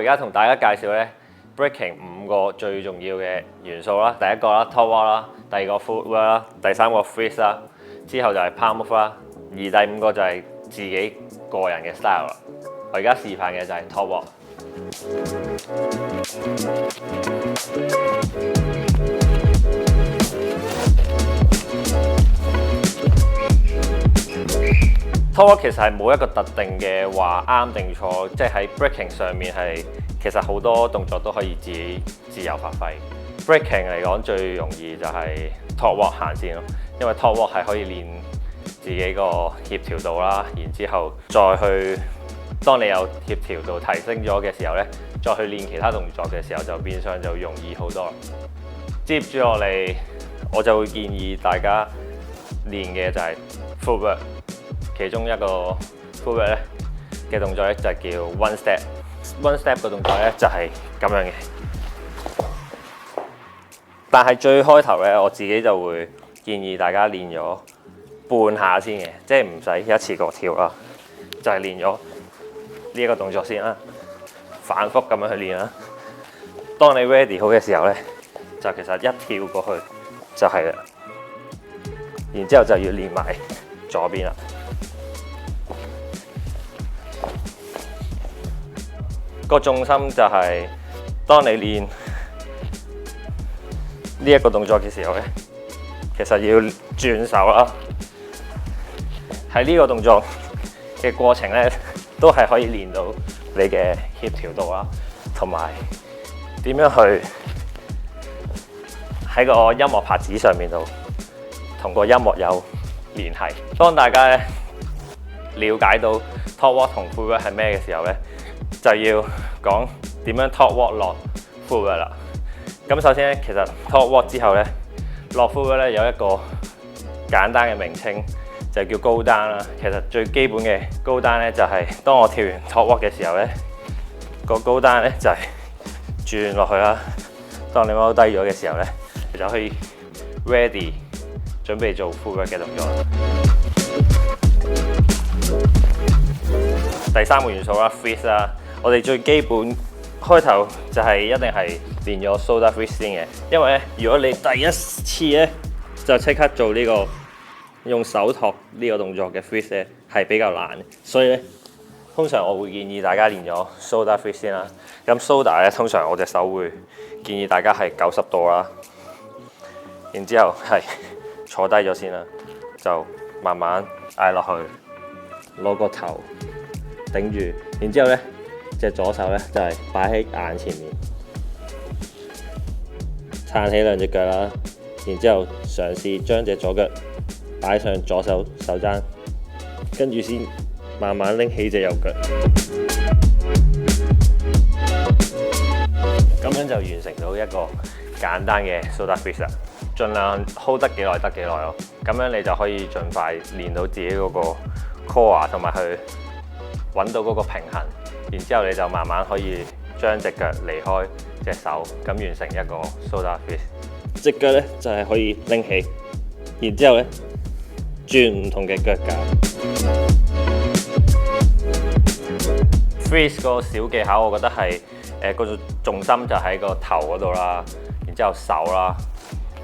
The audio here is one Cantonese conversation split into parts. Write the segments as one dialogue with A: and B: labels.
A: 而家同大家介紹咧 breaking 5個最重要嘅元素啦。第一個啦 top walk 啦，第二個 footwork 啦，第三個 freeze 啦，之後就係 palm move 啦，而第5個就係自己個人嘅 style 啦。我而家示範嘅就係 top walk。Top walk 其實係冇一個特定嘅話啱定錯，即係喺 breaking 上面係其實好多動作都可以自己自由發揮。breaking 嚟講最容易就係 top walk 行先咯，因為 top walk 係可以練自己個協調度啦，然之後再去當你有協調度提升咗嘅時候咧，再去練其他動作嘅時候就變相就容易好多啦。接住落嚟，我就會建議大家練嘅就係 footwork。其中一個 footwork 咧嘅動作咧就叫 one step。one step 嘅動作咧就係咁樣嘅。但係最開頭咧，我自己就會建議大家練咗半下先嘅，即係唔使一次過跳啦，就係練咗呢一個動作先啦，反覆咁樣去練啦。當你 ready 好嘅時候咧，就其實一跳過去就係啦，然之後就要練埋左邊啦。個重心就係當你練呢一個動作嘅時候咧，其實要轉手啦。喺呢個動作嘅過程咧，都係可以練到你嘅協調度啦，同埋點樣去喺個音樂拍子上面度同個音樂有聯繫。當大家咧了解到 top walk 同 footwork 係咩嘅時候咧，就要講點樣 top walk 落 footwork 啦。咁首先咧，其實 top walk 之後咧，落 footwork 咧有一個簡單嘅名稱，就叫高單啦。其實最基本嘅高單咧，就係當我跳完 top walk 嘅時候咧，個高單咧就係轉落去啦。當你踎低咗嘅時候咧，你就可以 ready 準備做 footwork 嘅動作。第三個元素啦 ，freeze 啦。我哋最基本開頭就係一定係練咗 shoulder freeze 先嘅，因為咧，如果你第一次咧就即刻做呢個用手托呢個動作嘅 freeze 咧，係比較難嘅，所以咧通常我會建議大家練咗 shoulder freeze 先啦。咁 shoulder 咧，通常我隻手會建議大家係90度啦，然之後係坐低咗先啦，就慢慢挨落去，攞個頭頂住，然之後咧。隻左手咧就係擺喺眼前面，撐起兩隻腳啦，然之後嘗試將隻左腳擺上左手手踭，跟住先慢慢拎起隻右腳，咁樣就完成到一個簡單嘅 shoulder freeze 啦。盡量 hold 得幾耐得幾耐咯，咁樣你就可以盡快練到自己嗰個 core 同埋去揾到嗰個平衡。然之後你就慢慢可以將隻腳離開隻手，咁完成一個 shoulder freeze。隻腳咧就係可以拎起，然之後咧轉唔同嘅腳架。freeze 個小技巧，我覺得係個重心就喺個頭嗰度啦，然之後手啦，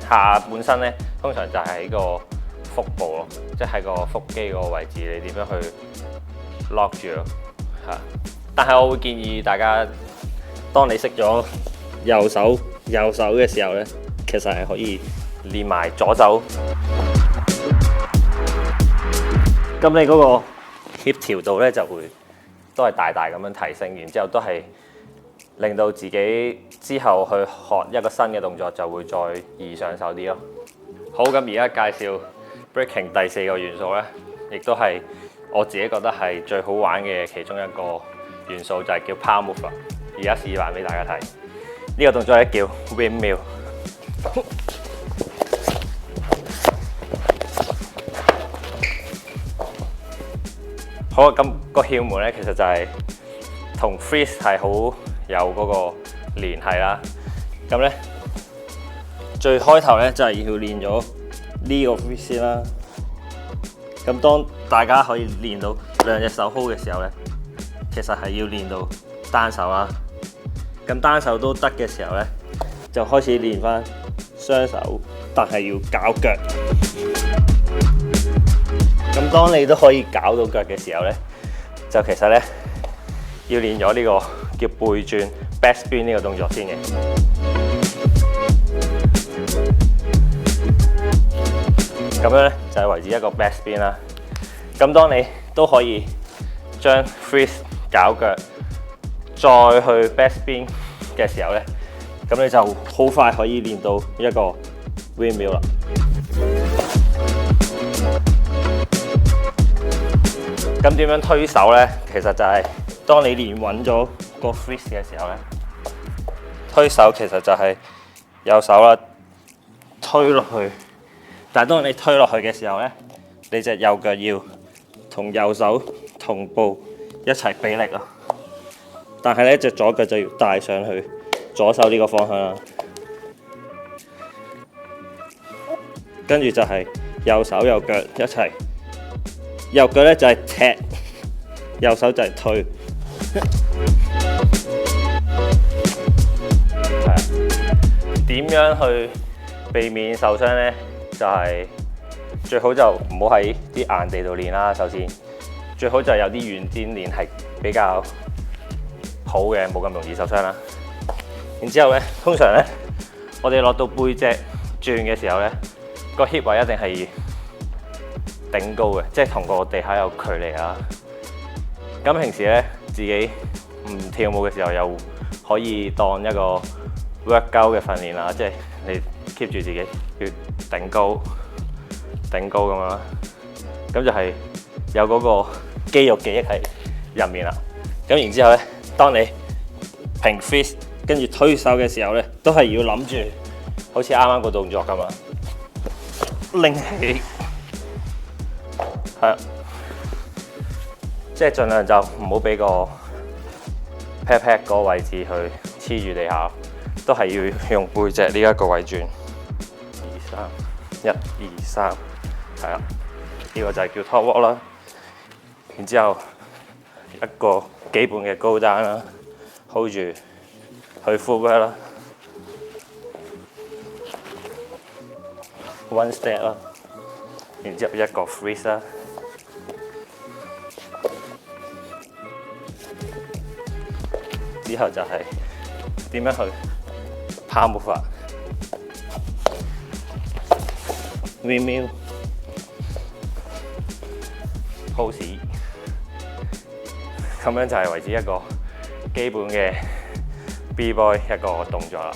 A: 下半身咧通常就係喺個腹部咯，即係喺個腹肌嗰個位置，你點樣去 lock 住咯嚇。但係我會建議大家，當你識咗右手嘅時候咧，其實係可以練埋左手。咁你嗰個協調度咧就會都係大大咁樣提升，然之後都係令到自己之後去學一個新嘅動作就會再易上手啲咯。好，咁而家介紹 breaking 第4個元素咧，亦都係我自己覺得係最好玩嘅其中一個元素，就係叫 palm move 啦。而家示範俾大家睇，呢個動作咧叫 windmill。好，咁個竅門咧，其實就係同 freeze 係好有嗰個聯繫啦。咁咧最開頭咧就係要練咗呢個 freeze 啦。咁當大家可以練到兩隻手 hold 嘅時候咧，其實係要練到單手啦，
B: 咁單手都得嘅時候咧，就開始練翻雙手，但係要搞腳。咁當你都可以搞到腳嘅時候咧，就其實咧要練咗呢個叫背轉 back spin 呢個動作先嘅。咁樣咧就係為之一個 back spin 啦。咁當你都可以將 freeze 搞腳再去 back spin 嘅時候咧，咁你就好快可以練到一個 windmill 啦。咁點樣推手咧？其實就係當你練穩咗個 freeze 嘅時候咧，推手其實就係右手啦，推落去。但係當你推落去嘅時候咧，你隻右腳要同右手同步一齊俾力咯。但係咧隻左腳就要帶上去左手呢個方向啦。跟住就係右手右腳一齊，右腳咧就係踢，右手就係推。係啊，點樣去避免受傷咧？就係最好就唔好喺啲硬地度練啦。首先，最好就有啲軟墊練係比較好嘅，冇咁容易受傷啦。然之後咧，通常咧，我哋落到背脊轉嘅時候咧，個 hip 位一定係頂高嘅，即係同個地下有距離啦。咁平時咧自己唔跳舞嘅時候，又可以當一個 workout 嘅訓練啦，即係你 keep 住自己要頂高咁樣啦。咁就係有嗰個肌肉記憶喺入面啦。咁然之後咧，當你平 freeze 跟住推手嘅時候咧，都係要諗住好似啱啱個動作咁啊，拎起，係啊，即係盡量就唔好俾個 pat pat 嗰個位置去黐住地下，都係要用背脊呢一個位轉。1、2、3，係啦，呢個就係叫 top walk 啦。然之後一個基本嘅高單啦 ，hold 住去 full back 啦 ，one step 啦，然之後一個 freeze 啦，之後就係點樣去拋木法 windmill pose。咁樣就係為之一個基本嘅 B-boy 一個動作啦。